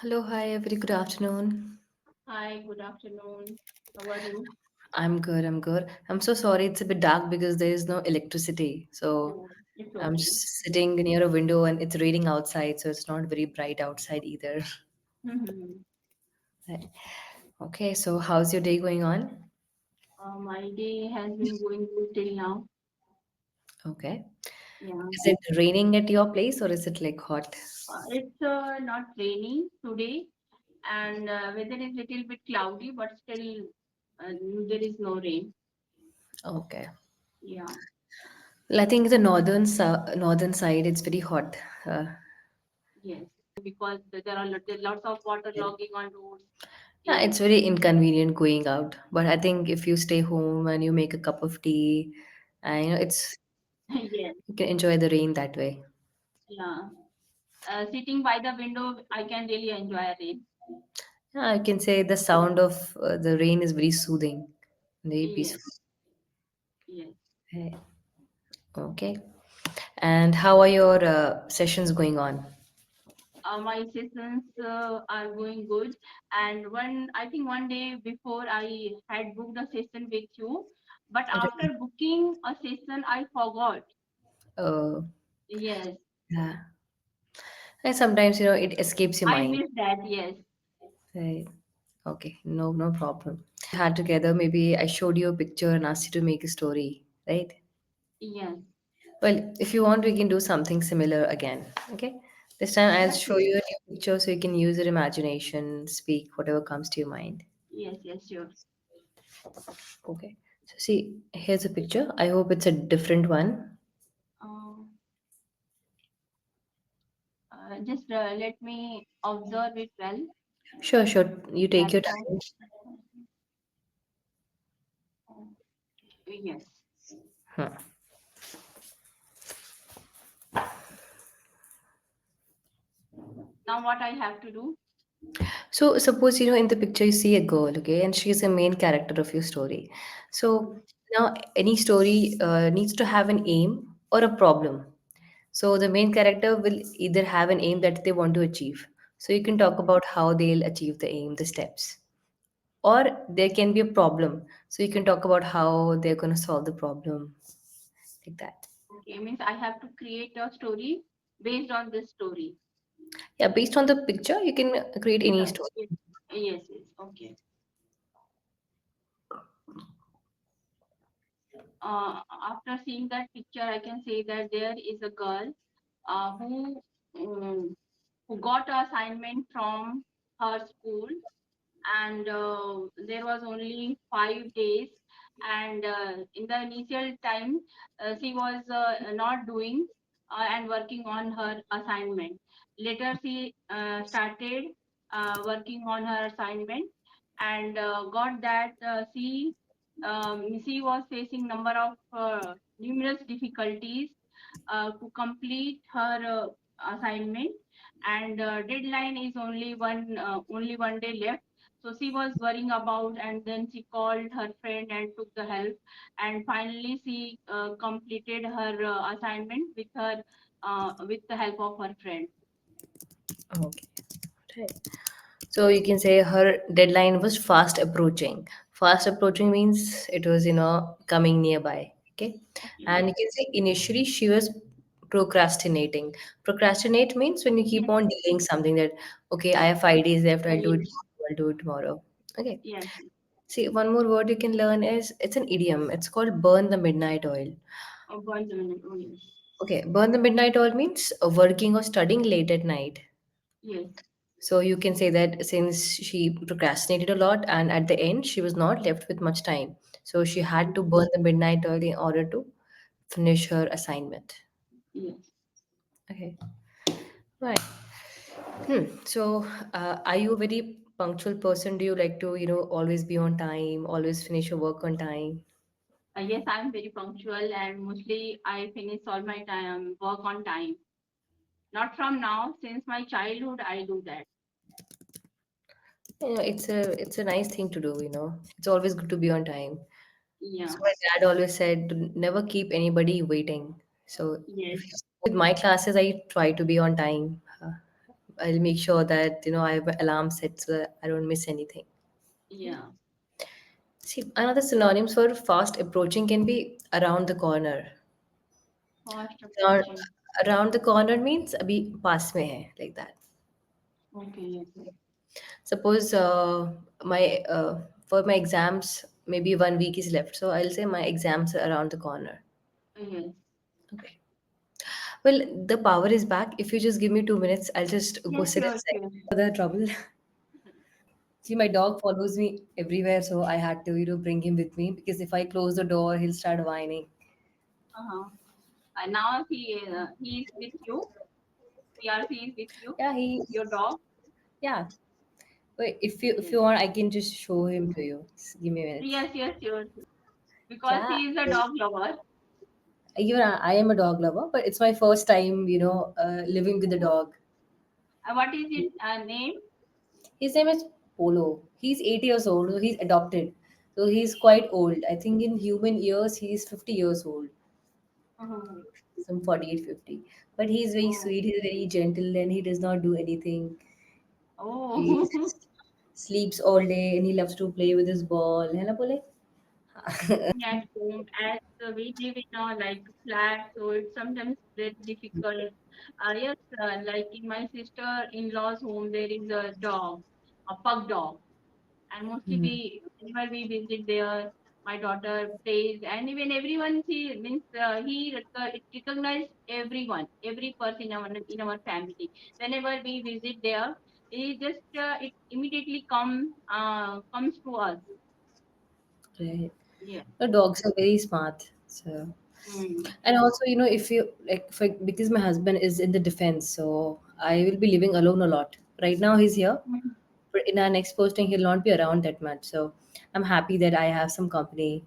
Hello, hi, very good afternoon. Hi, good afternoon. How are you? I'm good, I'm good. I'm so sorry it's a bit dark because there is no electricity. So Oh, it's I'm okay. sitting near a window and it's raining outside, so it's not very bright outside either. Mhm. Right. Okay, so how's your day going on? My day has been going good till now. Okay. Yeah, Is it raining at your place or is it like hot? it's not raining today, and weather is little bit cloudy, but still uh, there is no rain. Okay. Yeah, Well, I think the northern side it's very hot. Uh, yes, because there are lots of water logging on roads. yeah, Yes, it's very inconvenient going out, but I think if you stay home and you make a cup of tea, and it's yes, you can enjoy the rain that way. yeah. Sitting by the window, I can really enjoy rain. Yeah, I can say the sound of the rain is very soothing, very Yes, peaceful. yes. Hey, okay. And how are your sessions going on? My sessions are going good. And I think one day before I had booked a session with you, but Right. after booking a session, I forgot. Uh, Yes, yeah. And sometimes it escapes your I mind. missed that. Yes, Right. Okay. No problem. Had together, maybe I showed you a picture and asked you to make a story, right? yes, Well, if you want, we can do something similar again. Okay. This time I'll yes, show yes, you a new picture so you can use your imagination, speak whatever comes to your mind. yes, yes, sure. Okay. So see, here's a picture. I hope it's a different one. Um, just let me observe it well. Sure, sure. You take your Laptop. time. Yes. Hmm. Now what I have to do? So suppose in the picture you see a girl, okay, and she's the main character of your story. So Mm, now any story needs to have an aim or a problem. So the main character will either have an aim that they want to achieve. So you can talk about how they'll achieve the aim, the steps. Or there can be a problem. So you can talk about how they're going to solve the problem, like that. okay, means I have to create a story based on this story. Yeah, based on the picture, you can create any Yeah. story. Yes, yes, yes. Okay. After seeing that picture, I can say that there is a girl who who got an assignment from her school, and there was only 5 days. And in the initial time, she was not doing and working on her assignment. Later, she started working on her assignment and got that she was facing number of numerous difficulties to complete her assignment, and deadline is only 1 day left. So she was worrying about, and then she called her friend and took the help, and finally she completed her assignment with the help of her friend. Okay. Right. So you can say her deadline was fast approaching. Fast approaching means it was, coming nearby. Okay. Okay. And you can say initially she was procrastinating. Procrastinate means when you keep Yes. on delaying something that, okay, I have 5 days left, I'll do it Yes. tomorrow, I'll do it tomorrow. Okay. Yes. See, one more word you can learn is it's an idiom. It's called burn the midnight oil. Oh, 1 minute. Oh, yes. Okay, burn the midnight oil means working or studying late at night. Yes. So you can say that since she procrastinated a lot and at the end she was not left with much time. So she had to burn the midnight oil in order to finish her assignment. Yes. Okay. Right. So are you a very punctual person? Do you like to, always be on time, always finish your work on time? Yes, I'm very punctual, and mostly I finish all my time work on time. Not from now, since my childhood I do that. It's a nice thing to do. It's always good to be on time. Yeah. So my dad always said to never keep anybody waiting. So Yes. if you with my classes, I try to be on time. I'll make sure that I have an alarm set so that I don't miss anything. Yeah. See, another synonyms for fast approaching can be around the corner. Fast Around, approaching. around the corner means अभी पास में है, like that. Okay, yes, yes. Suppose my for my exams maybe 1 week is left, so I'll say my exams are around the corner. Yes. Okay. Well, the power is back. If you just give me 2 minutes, I'll just go Yes, sit sure, inside sure. for the trouble. See, my dog follows me everywhere, so I had to bring him with me because if I close the door, he'll start whining. Uh-huh. Now he is with you. PRC is with you. Yeah, he. Your dog. Yeah. Wait, if Yes. you want, I can just show him to you. Just give me a minute. Yes, yes, sure. Because Yeah. he is a dog lover. Even I am a dog lover, but it's my first time, living with a dog. What is its name? His name is Polo. He's 8 years old, so he's adopted. So he's quite old. I think in human years, he's 50 years old, Oh, some 48, 50. But he's very oh, sweet, he's very gentle, and he does not do anything. He oh. just sleeps all day and he loves to play with his ball. है ना बोले? At home, as we live in a like flat, so it's sometimes very difficult. Yes, like in my sister-in-law's home, there is a dog, a pug dog. And mostly Hmm. whenever we visit there, my daughter plays, and even everyone she means it recognize every person in our family. Whenever we visit there, it immediately comes to us. Right. Yeah. The dogs are very smart. So, Mm. and also, if you like, because my husband is in the defense, so I will be living alone a lot. Right now, he's here, Mhm. but in our next posting, he'll not be around that much. So, I'm happy that I have some company.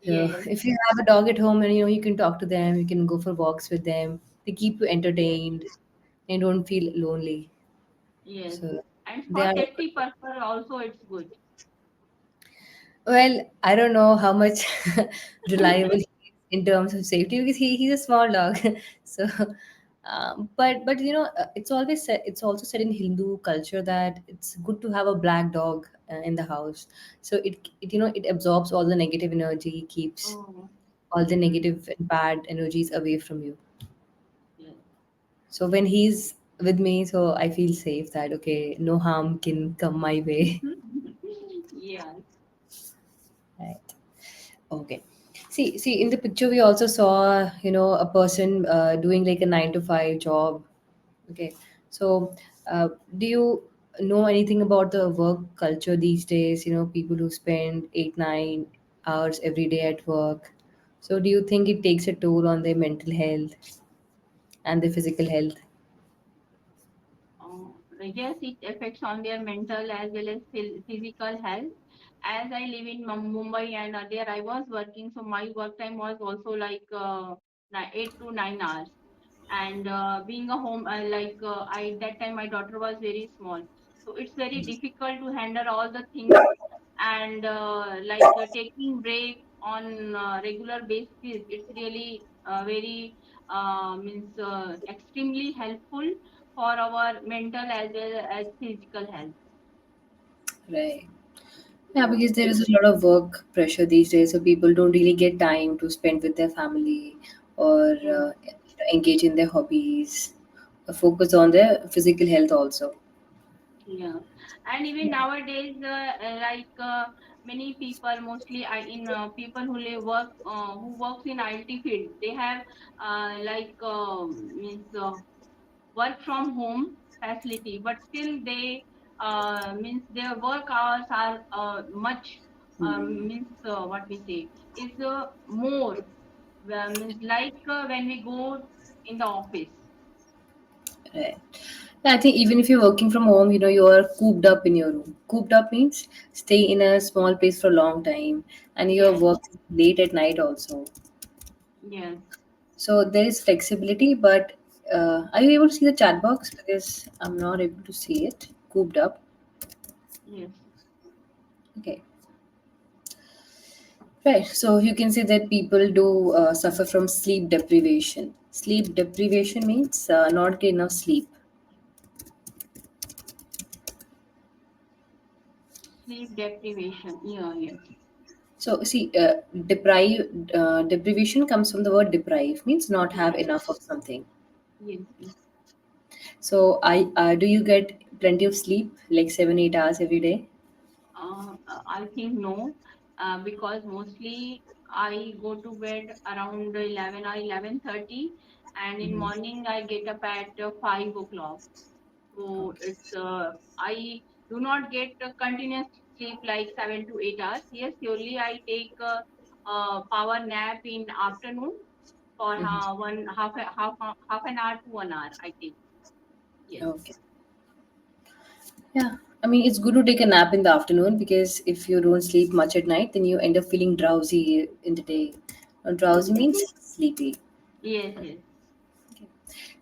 So, Yes, if you have a dog at home and you can talk to them, you can go for walks with them. They keep you yes, entertained and don't feel lonely. yes. So, And they for are. safety purpose also it's good. Well, I don't know how much reliable he is in terms of safety because he's a small dog. So, but it's also said in Hindu culture that it's good to have a black dog in the house. So it absorbs all the negative energy, keeps Oh, all the mm, negative and bad energies away from you. yes. So when he's with me, so I feel safe that okay, no harm can come my way. Yes. Right. Okay. See, in the picture we also saw, a person doing like a 9 to 5 job. Okay. So, do you know anything about the work culture these days? People who spend 8, 9 hours every day at work. So, do you think it takes a toll on their mental health and their physical health? Yes, it affects on their mental as well as physical health. As I live in Mumbai and there I was working, so my work time was also like 8 to 9 hours. And being a home, I that time my daughter was very small, so it's very difficult to handle all the things. And taking break on regular basis, it's really very means extremely helpful for our mental as well as physical health. Right. Yeah, because there is a lot of work pressure these days, so people don't really get time to spend with their family or Mm. engage in their hobbies, or focus on their physical health also. Yeah, and even nowadays, many people, mostly in people who live work who works in IT field, they have means work from home facility, but still they means their work hours are much means what we say is more means when we go in the office. Right. Yeah, I think even if you're working from home, you are cooped up in your room. Cooped up means stay in a small place for a long time, and you're Yes, working late at night also. yes, So there is flexibility, but are you able to see the chat box? Because I'm not able to see it. Cooped up. yes. Okay. Right. So you can say that people do suffer from sleep deprivation. Sleep deprivation means not get enough sleep. sleep deprivation. Yeah, yes. So see, deprivation comes from the word deprive, means not have Deprive. enough of something. Yes, yes. So I do you get plenty of sleep, like 7 8 hours every day? I think no, because mostly I go to bed around 11 or 11:30, and in Mhm. morning I get up at 5 o'clock. So Okay. it's I do not get a continuous sleep like 7 to 8 hours. Yes, surely I take a power nap in afternoon for Mhm. one half an hour to 1 hour. I take. Yes. Okay. Yeah. I mean, it's good to take a nap in the afternoon because if you don't sleep much at night, then you end up feeling drowsy in the day. Drowsy Yes. means sleepy. Yes. Yes.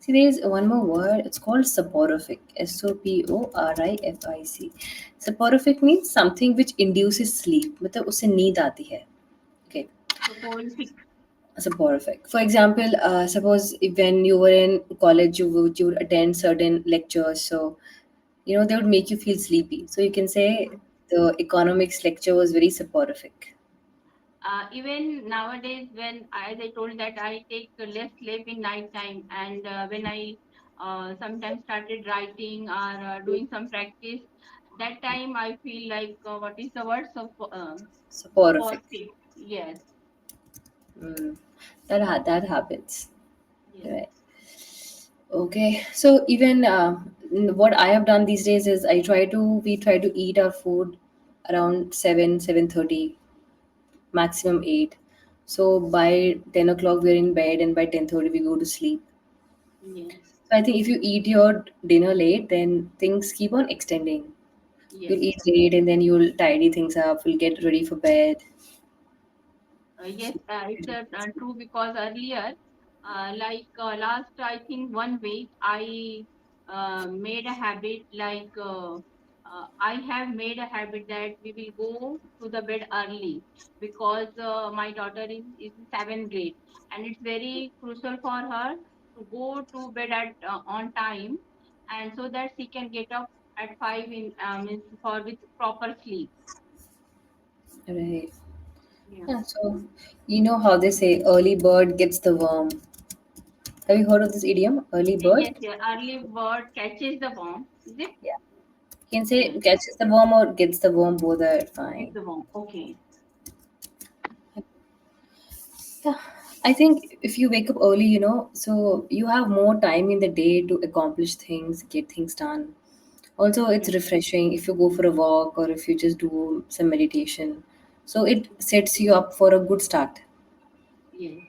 See, there's one more word. It's called soporific. SOPORIFIC. Soporific means something which induces sleep. मतलब उससे नींद आती है. Okay. So prolific. Soporific. For example, suppose if when you were in college, you would attend certain lectures. So they would make you feel sleepy. So you can say the economics lecture was very soporific. Even nowadays, when as I told that I take less sleep in night time, and when I sometimes started writing or doing some practice, that time I feel like what is the word? So so Soporific. perfect. Yes, Mm. That happens. yes, Right. Okay. So even what I have done these days is we try to eat our food around 7:30, maximum 8. So by 10 o'clock we're in bed and by 10:30 we go to sleep. yes, So I think if you eat your dinner late, then things keep on extending. yes. You'll eat late and then you'll tidy things up, you'll get ready for bed. Yes, it's true because earlier, last, I think 1 week, I made a habit I have made a habit that we will go to the bed early because my daughter is in seventh grade, and it's very crucial for her to go to bed at on time, and so that she can get up at 5 in means for with proper sleep. Right. Yeah. Yeah, so you know how they say early bird gets the worm. Have you heard of this idiom? Early bird? Yes, yeah. Early bird catches the worm. Is it? Yeah. You can say Yes, catches the worm or gets the worm, both are it's fine. the worm. Okay. Yeah. I think if you wake up early, so you have more time in the day to accomplish things, get things done. Also, it's Yes, refreshing if you go for a walk or if you just do some meditation. So it sets you up for a good start. yes,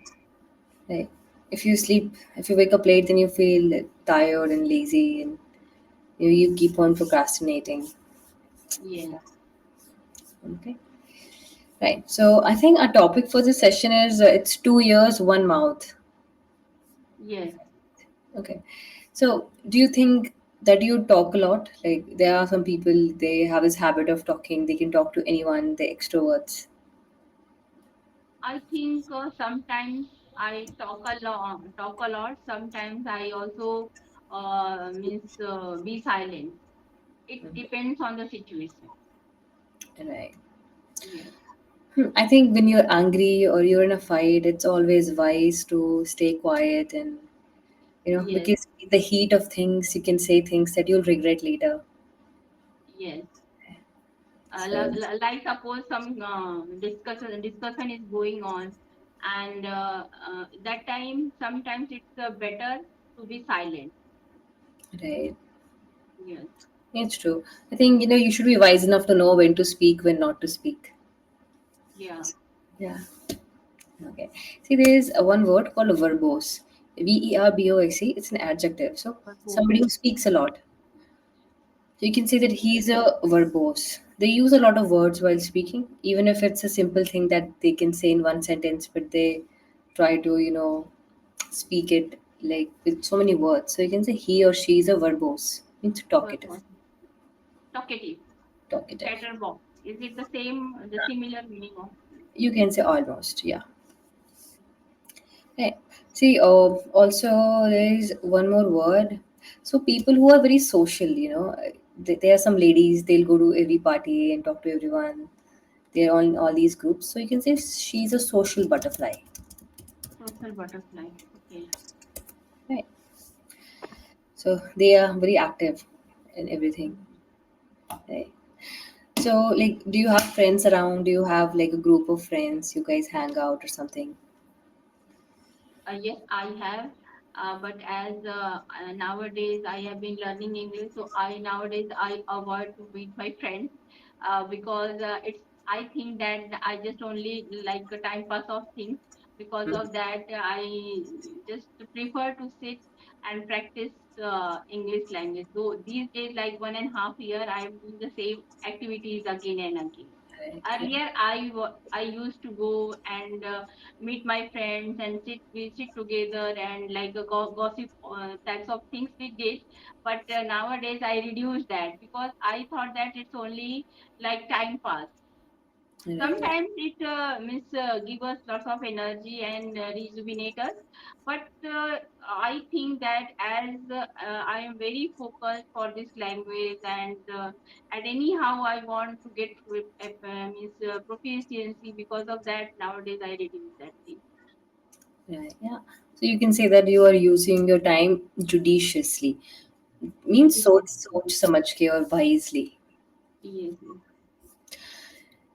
Right? If you wake up late, then you feel tired and lazy and you keep on procrastinating. yes, Okay. Right. So I think our topic for this session is it's 2 ears, one mouth. yes. Okay. So do you think that you talk a lot? Like there are some people they have this habit of talking. They can talk to anyone. They're extroverts. I think sometimes I talk a lot. Sometimes I also means be silent. It depends on the situation. Right. Yes, I think when you're angry or you're in a fight, it's always wise to stay quiet and yes, because in the heat of things, you can say things that you'll regret later. yes. So Like suppose some discussion is going on, and that time sometimes it's better to be silent. right. Yes, It's true. I think you should be wise enough to know when to speak, when not to speak. yeah. Yeah. Okay. See, there is a one word called verbose. VERBOSE. It's an adjective. So But both. somebody who speaks a lot. So you can say that he's a verbose. They use a lot of words while speaking, even if it's a simple thing that they can say in one sentence, but they try to, speak it like with so many words. So you can say he or she is a verbose. Means But talkative. both. Talkative. Talkative. Chatterbox. Is it the same, the similar meaning of? You can say almost, yeah. Right. See, also there is one more word. So people who are very social, There are some ladies, they'll go to every party and talk to everyone. They're on all these groups. So you can say she's a social butterfly. Social butterfly. Okay. Right. So they are very active in everything. Mhm. Right. So like do you have friends around? Do you have like a group of friends you guys hang out or something? Yes, I have. But as nowadays I have been learning English, so I nowadays I avoid to meet my friends because it's I think that I just only like a time pass of things. Because of that, I just prefer to sit and practice English language. So these days, like 1.5 year, I am doing the same activities again and again. Right. Right. Earlier, I used to go and meet my friends and sit together and like a gossip types of things we did. But nowadays, I reduced that because I thought that it's only like time pass. Right. Sometimes it means give us lots of energy and rejuvenate us. But I think that as I am very focused for this language and anyhow I want to get with means proficiency. Because of that, nowadays I reduce that thing. Right. Yeah. So you can say that you are using your time judiciously. Means so Yes, सोच समझ के or wisely. yes, yes.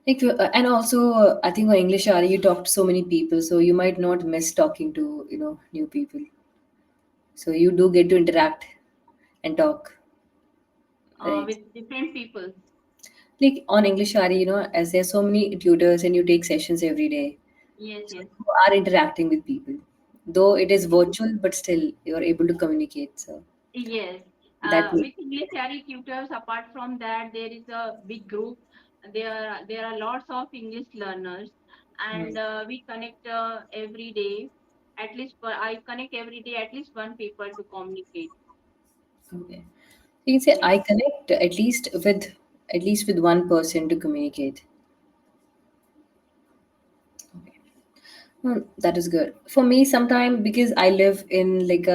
Like, and also, I think on English, Ari, you talk to so many people, so you might not miss talking to new people. So you do get to interact and talk, right? With different people. Like on English, Ari, as there's so many tutors and you take sessions every day, Yes, so yes. you are interacting with people. Though it is virtual, but still you're able to communicate. So Yes, that with English Harry tutors, apart from that, there is a big group. There are lots of English learners, and right. we connect every day. At least I connect every day at least one people to communicate. Okay. You can say Yeah. I connect at least with one person to communicate. Okay. That is good. For me, sometime because I live in like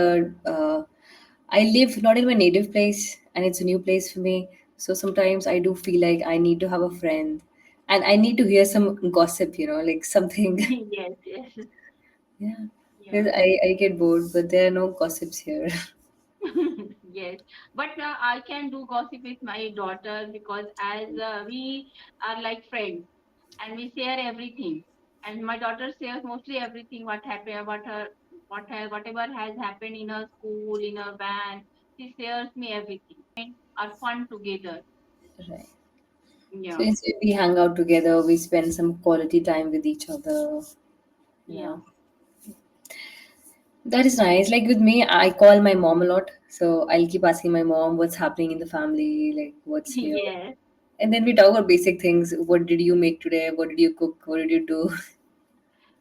I live not in my native place and it's a new place for me. So sometimes I do feel like I need to have a friend and I need to hear some gossip, like something. Yes, yes, Yeah. Because yeah. I get bored, but there are no gossips here. Yes, but I can do gossip with my daughter because as we are like friends and we share everything. And my daughter shares mostly everything what happened, whatever has happened in her school, in her band. She shares me everything. Are fun together. Right. So Yeah, instead we hang out together, we spend some quality time with each other, you yeah, know. That is nice. Like with me, I call my mom a lot. So I'll keep asking my mom what's happening in the family, like what's new. yes. And then we talk about basic things. What did you make today? What did you cook? What did you do?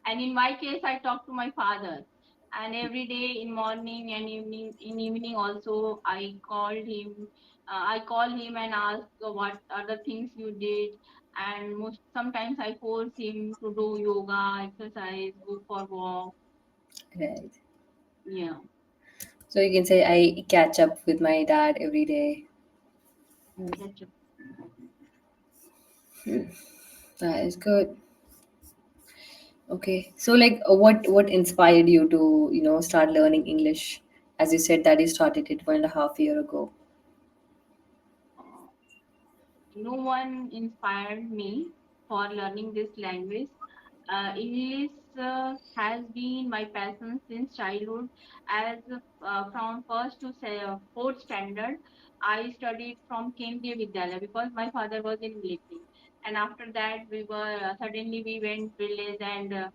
And in my case, I talk to my father. And every day in morning and evening, in evening also, I called him. I call him and ask what other things you did. And most sometimes I force him to do yoga, exercise, go for walk. Right. Yeah, So you can say I catch up with my dad every day. that's it. That is good. Okay. So like what inspired you to, start learning English? As you said that you started it 1.5 year ago. Uh, no one inspired me for learning this language. English has been my passion since childhood. As from first to fourth standard, I studied from Kendriya Vidyalaya because my father was in military. And after that, we were suddenly we went village and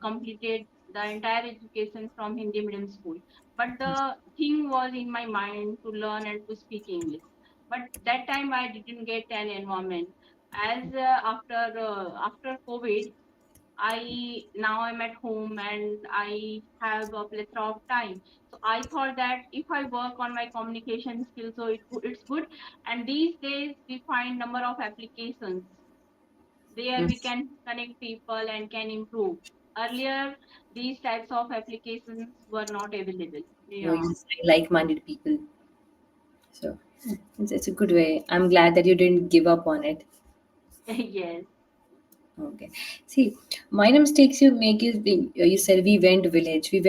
completed the entire education from Hindi medium school. But the thing was in my mind to learn and to speak English. But that time I didn't get an environment. As after COVID, I now I'm at home and I have a plethora of time. So I thought that if I work on my communication skills, so it's good. And these days we find number of applications there we Mm. can connect people and can improve. Earlier, these types of applications were not available. You Yeah. just like-minded people. So it's a good way. I'm glad that you didn't give up on it. Yes, Okay. See, minor mistakes you make is you said we went village. We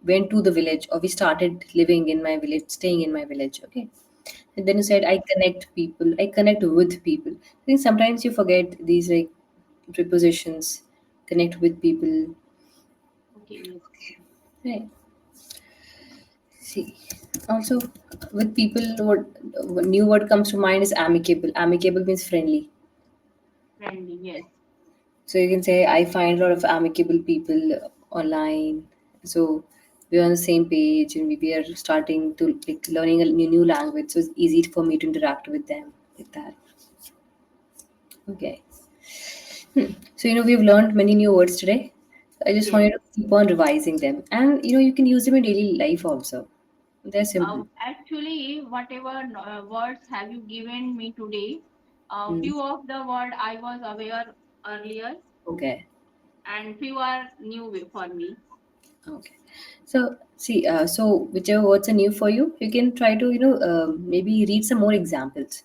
went to the village, or we started living in my village, staying in my village. Okay. And then you said I connect people. I connect with people. I think sometimes you forget these like prepositions. Connect with people. okay, yes, Right. See. Also, with people, what new word comes to mind is amicable. Amicable means friendly. friendly, yes. So you can say, I find a lot of amicable people online. So we're on the same page and we are starting to like learning a new language. So it's easy for me to interact with them like that. Okay. So, we've learned many new words today. I just want Yes. you to keep on revising them. And, you can use them in daily life also. They're simple. Actually, whatever words have you given me today, Mm. few of the word I was aware earlier, Okay. and few are new for me. Okay. So, see, so whichever words are new for you, you can try to, maybe read some more examples.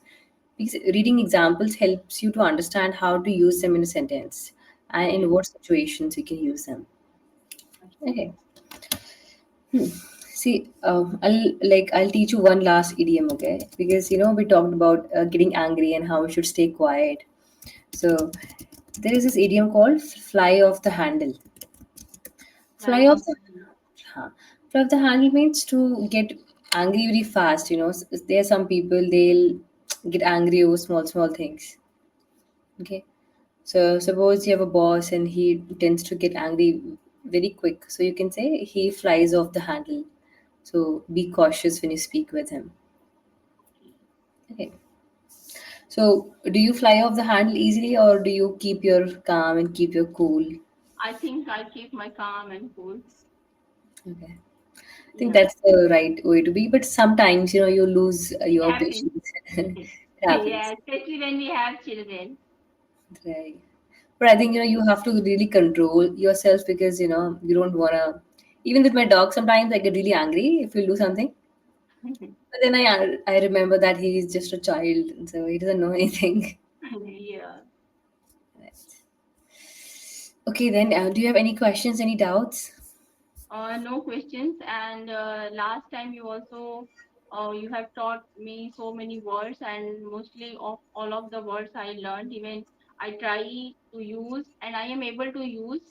Because reading examples helps you to understand how to use them in a sentence and in Yes. what situations you can use them. Okay. See, I'll teach you one last idiom, okay? Because we talked about getting angry and how we should stay quiet. So there is this idiom called "fly off the handle." Fly Fly off off the the handle. huh. Fly off the handle means to get angry very fast. There are some people they'll get angry over small things. Okay. So suppose you have a boss and he tends to get angry very quick. So you can say he flies off the handle. So be cautious when you speak with him. Okay. Okay. So do you fly off the handle easily, or do you keep your calm and keep your cool? I think I keep my calm and cool. Okay. I think Yeah. that's the right way to be. But sometimes, you lose It your happens. patience. It happens. Yeah, especially when we have children. Right. But I think, you have to really control yourself because, you don't want to. Even with my dog, sometimes I get really angry if you do something. But then I remember that he is just a child, and so he doesn't know anything. Yeah. Right. Okay, then, do you have any questions, any doubts? No questions. And last time you also you have taught me so many words, and mostly of all of the words I learned. Even I try to use, and I am able to use.